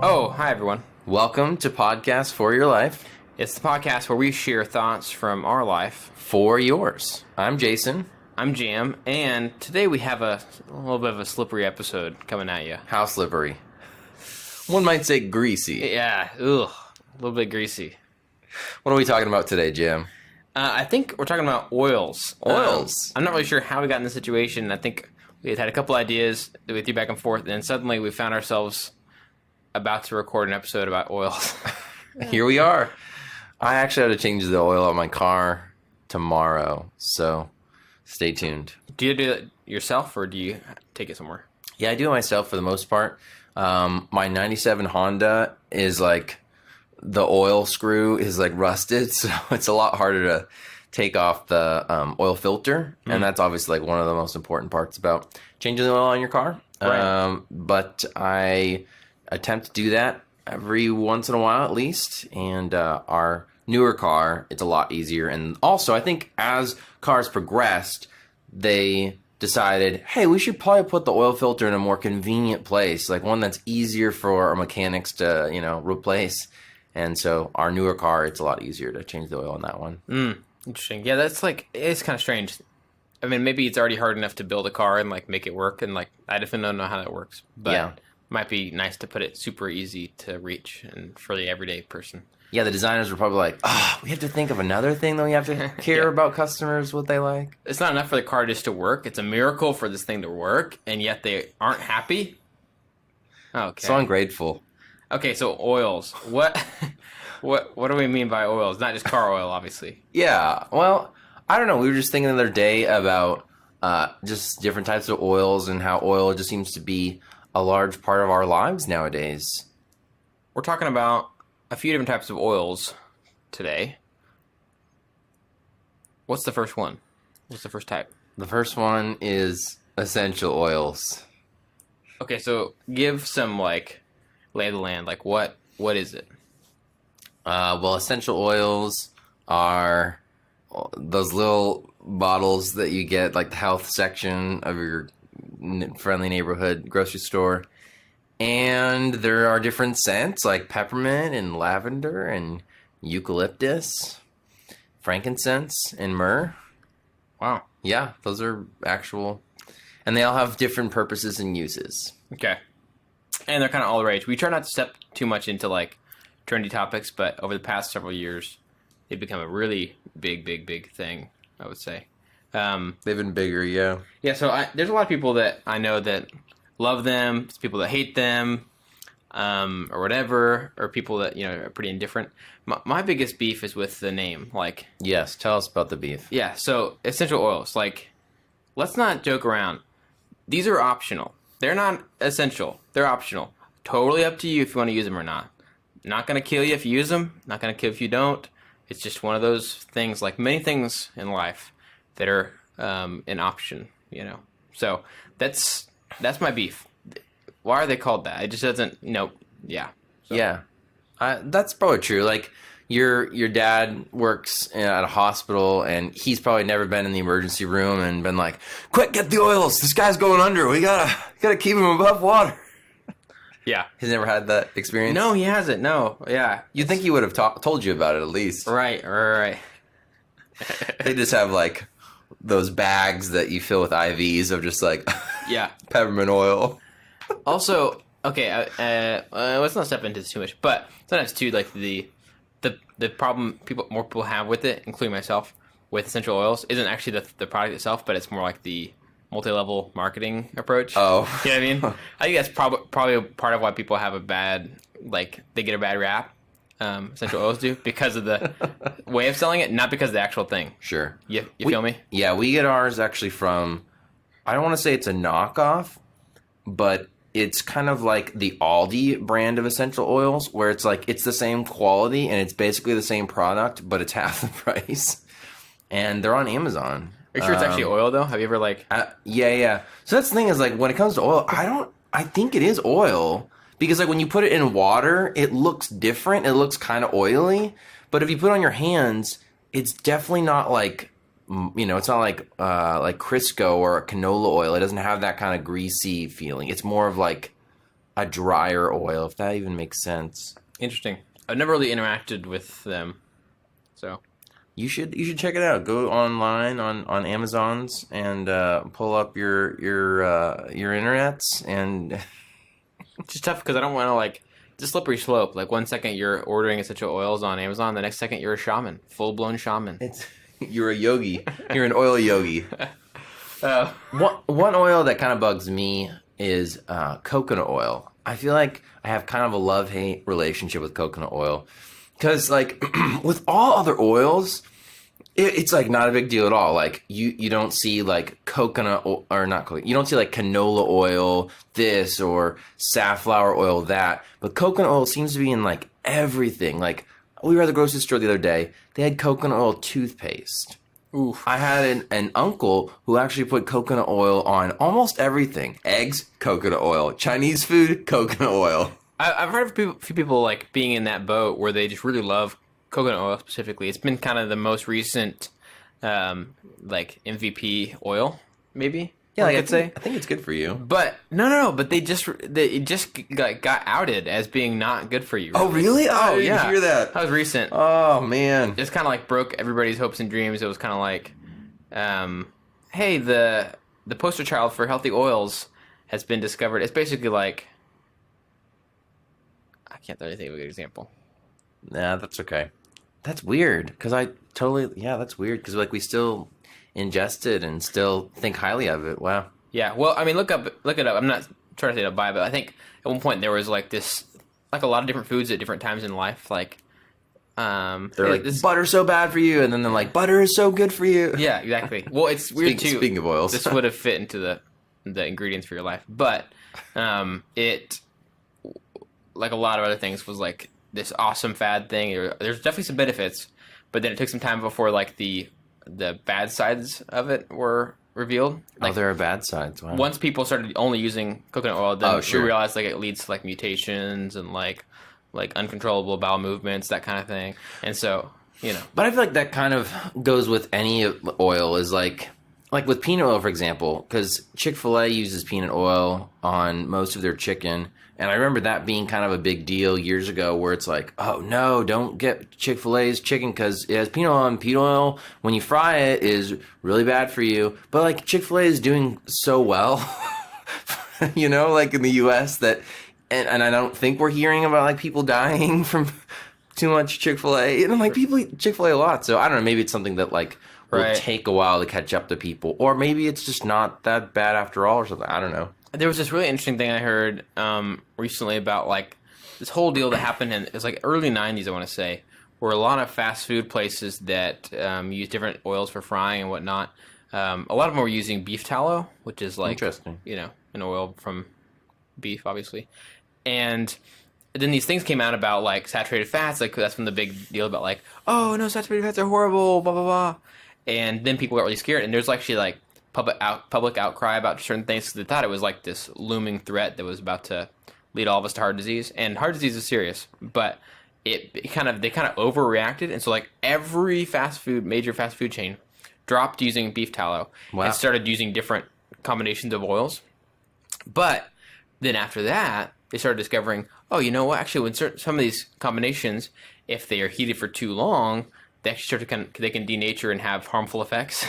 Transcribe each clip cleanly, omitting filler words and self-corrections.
Oh, hi everyone. Welcome to Podcast for Your Life. It's the podcast where we share thoughts from our life. For yours. I'm Jason. I'm Jam, and today we have a little bit of a slippery episode coming at you. How slippery? One might say greasy. Yeah, ugh, a little bit greasy. What are we talking about today, Jam? I think we're talking about oils. Oils? I'm not really sure how we got in this situation. I think we had a couple ideas that we threw back and forth, and then suddenly we found ourselves about to record an episode about oils. Here we are. I actually have to change the oil on my car tomorrow, so stay tuned. Do you do it yourself, or do you take it somewhere? Yeah, I do it myself for the most part. My 97 Honda is like, the oil screw is like rusted, so it's a lot harder to take off the oil filter, and that's obviously like one of the most important parts about changing the oil on your car. Right. But I attempt to do that every once in a while at least, and our newer car, it's a lot easier. And also, I think as cars progressed, they decided, hey, we should probably put the oil filter in a more convenient place, like one that's easier for our mechanics to, replace. And so our newer car, it's a lot easier to change the oil on that one. Interesting. Yeah, it's kind of strange. I mean, maybe it's already hard enough to build a car and like make it work, and like I definitely don't know how that works. But Yeah. might be nice to put it super easy to reach and for the everyday person. Yeah, the designers were probably like, we have to think of another thing that we have to care Yeah. about customers, what they like. It's not enough for the car just to work. It's a miracle for this thing to work, and yet they aren't happy. Okay. So ungrateful. Okay, so oils. What do we mean by oils? Not just car oil, obviously. Yeah, well, I don't know. We were just thinking the other day about just different types of oils and how oil just seems to be a large part of our lives nowadays. We're talking about a few different types of oils today. What's the first one? What's the first type? The first one is essential oils. Okay, so give some like lay of the land. Like what is it? Well, essential oils are those little bottles that you get, like the health section of your friendly neighborhood grocery store. And there are different scents like peppermint and lavender and eucalyptus, frankincense and myrrh. Wow. Yeah, those are actual. And they all have different purposes and uses. Okay. And they're kind of all the rage. We try not to step too much into like trendy topics, but over the past several years, they've become a really big thing, I would say. They've been bigger, yeah. Yeah, so there's a lot of people that I know that love them. There's people that hate them, or whatever, or people that are pretty indifferent. My biggest beef is with the name. Like, Yes, tell us about the beef. yeah, so essential oils. Like, let's not joke around. These are optional. They're not essential. They're optional. Totally up to you if you want to use them or not. Not going to kill you if you use them. Not going to kill if you don't. It's just one of those things, like many things in life, that are an option, So that's my beef. Why are they called that? It just doesn't, yeah. So. Yeah, that's probably true. Like your dad works at a hospital, and he's probably never been in the emergency room and been like, "Quick, get the oils! This guy's going under. We gotta keep him above water." Yeah. He's never had that experience. No, he hasn't. No. Yeah. You'd think he would have told you about it at least. Right. They just have like those bags that you fill with IVs of just like Yeah. peppermint oil. Also, okay, let's not step into this too much, but sometimes too, like the problem more people have with it, including myself, with essential oils, isn't actually the product itself, but it's more like the multi-level marketing approach. Oh. You know what I mean? I think that's probably part of why people have they get a bad rap, essential oils do, because of the way of selling it, not because of the actual thing. Sure. You feel me? Yeah, we get ours actually from, I don't want to say it's a knockoff, but it's kind of like the Aldi brand of essential oils, where it's like it's the same quality and it's basically the same product, but it's half the price. And they're on Amazon. Are you sure it's actually oil though? Have you ever Yeah. So that's the thing is, like, when it comes to oil, I think it is oil, because like when you put it in water, it looks different. It looks kind of oily, but if you put it on your hands, it's definitely not like, it's not like Crisco or canola oil. It doesn't have that kind of greasy feeling. It's more of like a drier oil, if that even makes sense. Interesting. I've never really interacted with them, so You should check it out. Go online on Amazon's and pull up your internets and it's just tough because I don't want to like it's a slippery slope. Like 1 second you're ordering essential oils on Amazon, the next second you're a shaman, full blown shaman. you're a yogi. You're an oil yogi. Uh, One oil that kind of bugs me is coconut oil. I feel like I have kind of a love-hate relationship with coconut oil. Because, like, with all other oils, it's, like, not a big deal at all. Like, you don't see, like, coconut oil, or not coconut, you don't see, like, canola oil this or safflower oil that. But coconut oil seems to be in, like, everything. Like, we were at the grocery store the other day. They had coconut oil toothpaste. oof. I had an uncle who actually put coconut oil on almost everything. Eggs, coconut oil. Chinese food, coconut oil. I've heard of a few people like being in that boat where they just really love coconut oil specifically. It's been kind of the most recent, like MVP oil, maybe. Yeah, I like, could say. I think it's good for you. But no. But it just got outed as being not good for you. Oh, really? Oh, I didn't yeah. hear that. That was recent. Oh, man. Just kind of like broke everybody's hopes and dreams. It was kind of like, hey, the poster child for healthy oils has been discovered. It's basically like, I can't really think of a good example. Nah, that's okay. That's weird, because that's weird, because, like, we still ingest it and still think highly of it. Wow. Yeah, well, I mean, look it up. I'm not trying to say to buy, but I think at one point there was like this, like a lot of different foods at different times in life, like, They're like, butter's so bad for you, and then they're like, butter is so good for you. Yeah, exactly. Well, it's weird too. Speaking of oils. This would have fit into the ingredients for your life, but it, like a lot of other things, was like this awesome fad thing. There's definitely some benefits, but then it took some time before like the bad sides of it were revealed. Like, there are bad sides. Wow. once people started only using coconut oil, then sure. we realized like it leads to like mutations and like uncontrollable bowel movements, that kind of thing. And so, But I feel like that kind of goes with any oil, is like with peanut oil, for example, because Chick-fil-A uses peanut oil on most of their chicken. And I remember that being kind of a big deal years ago, where it's like, oh no, don't get Chick-fil-A's chicken because it has peanut oil, and peanut oil, when you fry it, is really bad for you. But like Chick-fil-A is doing so well, like in the U.S. that, and I don't think we're hearing about like people dying from too much Chick-fil-A. And I'm like, people eat Chick-fil-A a lot, so I don't know, maybe it's something that like will take a while to catch up to people, or maybe it's just not that bad after all, or something. I don't know. there was this really interesting thing I heard recently about like this whole deal that happened in, it was like early 90s, I want to say, where a lot of fast food places that use different oils for frying and whatnot, a lot of them were using beef tallow, which is like, Interesting. An oil from beef, obviously. And then these things came out about like saturated fats, like that's when the big deal about like, oh no, saturated fats are horrible, blah blah blah. And then people got really scared, and there's actually like public outcry about certain things, because they thought it was like this looming threat that was about to lead all of us to heart disease. And heart disease is serious, but they kind of overreacted, and so like every major fast food chain dropped using beef tallow and started using different combinations of oils. But then after that, they started discovering, oh, you know what? Actually, when some of these combinations, if they are heated for too long, they actually they can denature and have harmful effects.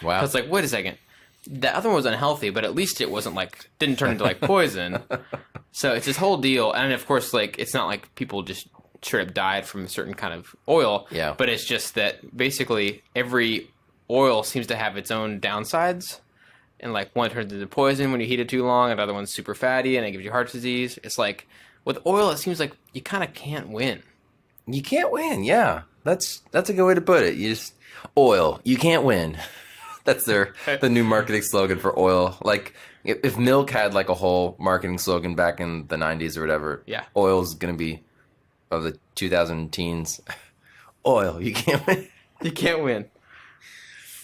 Wow. So it's like, wait a second. The other one was unhealthy, but at least it wasn't like, didn't turn into like poison. So it's this whole deal. And of course, like, it's not like people just straight up died from a certain kind of oil. Yeah. But it's just that basically every oil seems to have its own downsides. And like one turns into poison when you heat it too long, and the other one's super fatty and it gives you heart disease. It's like with oil, it seems like you kind of can't win. You can't win, yeah. That's a good way to put it. Oil, you can't win. That's the new marketing slogan for oil. Like if milk had like a whole marketing slogan back in the 90s or whatever, yeah, oil's gonna be of the 2000 teens. Oil, you can't win. You can't win.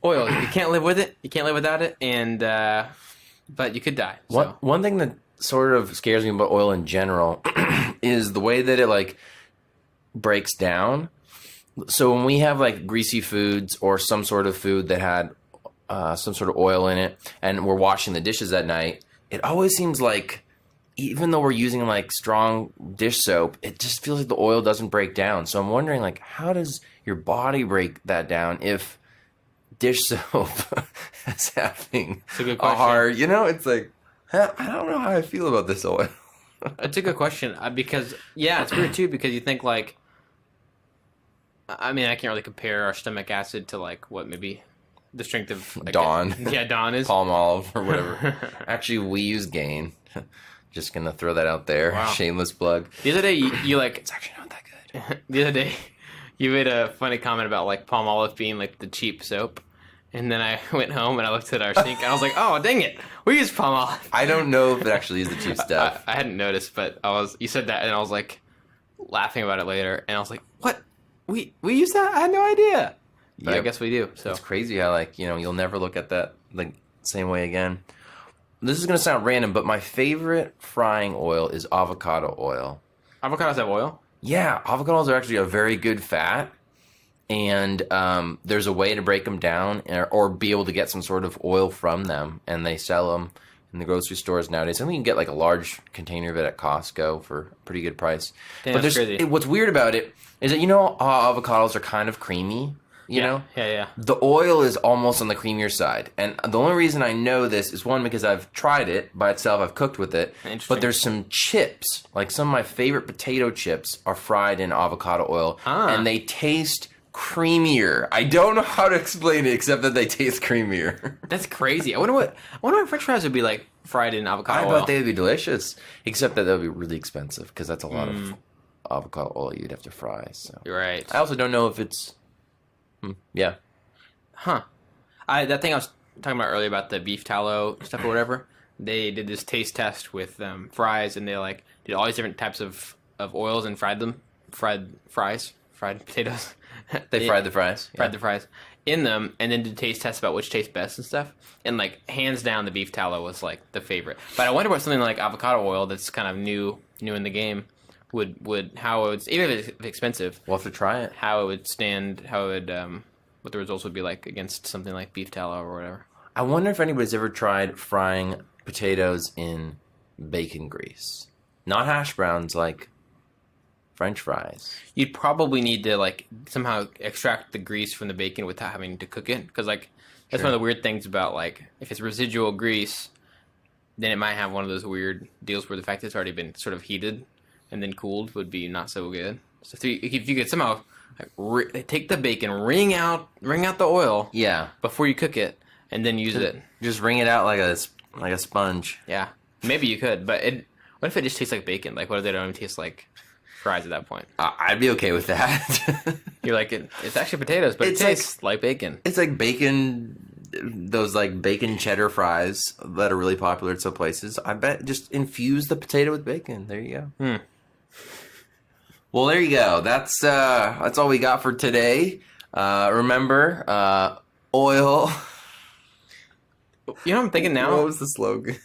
Oil, you can't live with it. You can't live without it, and but you could die. So. One thing that sort of scares me about oil in general is the way that it like breaks down. So when we have like greasy foods or some sort of food that had some sort of oil in it, and we're washing the dishes at night, it always seems like even though we're using like strong dish soap, it just feels like the oil doesn't break down. So I'm wondering, like, how does your body break that down if dish soap is having It's a good a question. hard, it's like, I don't know how I feel about this oil. It's a good question because it's weird too because you think like, I mean, I can't really compare our stomach acid to like what maybe the strength of like, Dawn. Dawn is. Palmolive or whatever. Actually, we use Gain. Just gonna throw that out there. Wow. Shameless plug. The other day, you like It's actually not that good. the other day, you made a funny comment about like Palmolive being like the cheap soap, and then I went home and I looked at our sink and I was like, oh dang it, we use Palmolive. I don't know if it actually is the cheap stuff. I hadn't noticed, but you said that and I was like laughing about it later, and I was like, what? We use that? I had no idea. But I Yep. guess we do. So It's crazy how, like, you'll never look at that the same way again. This is going to sound random, but my favorite frying oil is avocado oil. avocados have oil. Yeah, avocados are actually a very good fat, and there's a way to break them down or be able to get some sort of oil from them, and they sell them in the grocery stores nowadays. I think you can get like a large container of it at Costco for a pretty good price. Damn, but that's crazy. what's weird about it is that avocados are kind of creamy. You know? Yeah. The oil is almost on the creamier side. And the only reason I know this is, one, because I've tried it by itself. I've cooked with it. Interesting. But there's some chips, like some of my favorite potato chips are fried in avocado oil. Ah. And they taste creamier. I don't know how to explain it except that they taste creamier. That's crazy. I wonder what French fries would be like fried in I avocado oil. bet they'd be delicious. Except that they'll be really expensive because that's a lot of avocado oil you'd have to fry. So You're right. I also don't know if it's... yeah. Huh. That thing I was talking about earlier about the beef tallow stuff or whatever, they did this taste test with fries, and they like did all these different types of oils and fried them. Fried potatoes. They fried the fries. Fried the fries in them, and then did taste tests about which tastes best and stuff. And like hands down, the beef tallow was like the favorite. But I wonder what something like avocado oil that's kind of new in the game would how it would, even if it's expensive, We'll have to try it. how it would stand, what the results would be like against something like beef tallow or whatever. I wonder if anybody's ever tried frying potatoes in bacon grease. Not hash browns, like French fries. You'd probably need to like somehow extract the grease from the bacon without having to cook it, because like that's one of the weird things about like if it's residual grease, then it might have one of those weird deals where the fact that it's already been sort of heated and then cooled would be not so good. So if you could somehow take the bacon, wring out the oil Yeah. before you cook it, and then use it. Just wring it out like a sponge. Yeah, maybe you could, but what if it just tastes like bacon? Like, what if they don't even taste like fries at that point? I'd be okay with that. You're like, it's actually potatoes, but It's it tastes like bacon. It's like bacon, those like bacon cheddar fries that are really popular at some places. I bet just infuse the potato with bacon. There you go. Well, there you go. That's all we got for today. Remember, oil. You know what I'm thinking now? What was the slogan?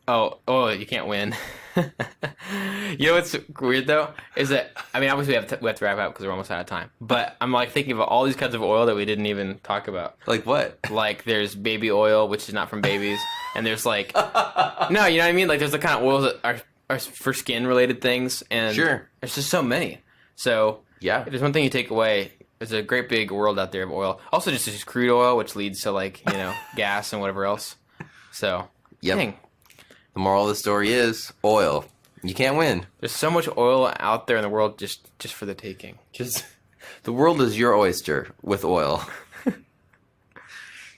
Oh, you can't win. You know what's weird though is that I mean obviously we have to wrap up because we're almost out of time. But I'm like thinking about all these kinds of oil that we didn't even talk about. Like what? Like there's baby oil, which is not from babies, and there's like no, you know what I mean? Like there's the kind of oils that are for skin related things, and Sure. there's just so many. So Yeah. if there's one thing you take away, there's a great big world out there of oil. Also, just crude oil, which leads to like gas and whatever else. So Yep. dang. The moral of the story is oil. You can't win. There's so much oil out there in the world just for the taking. Just the world is your oyster with oil.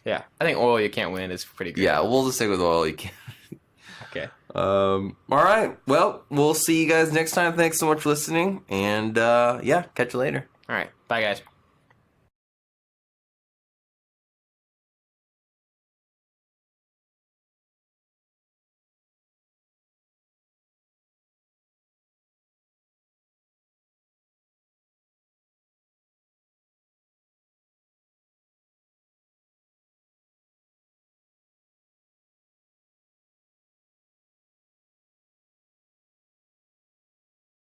Yeah, I think oil you can't win is pretty good. Yeah, we'll just stick with oil. You can. Okay. All right. Well, we'll see you guys next time. Thanks so much for listening, and yeah, catch you later. All right. Bye, guys.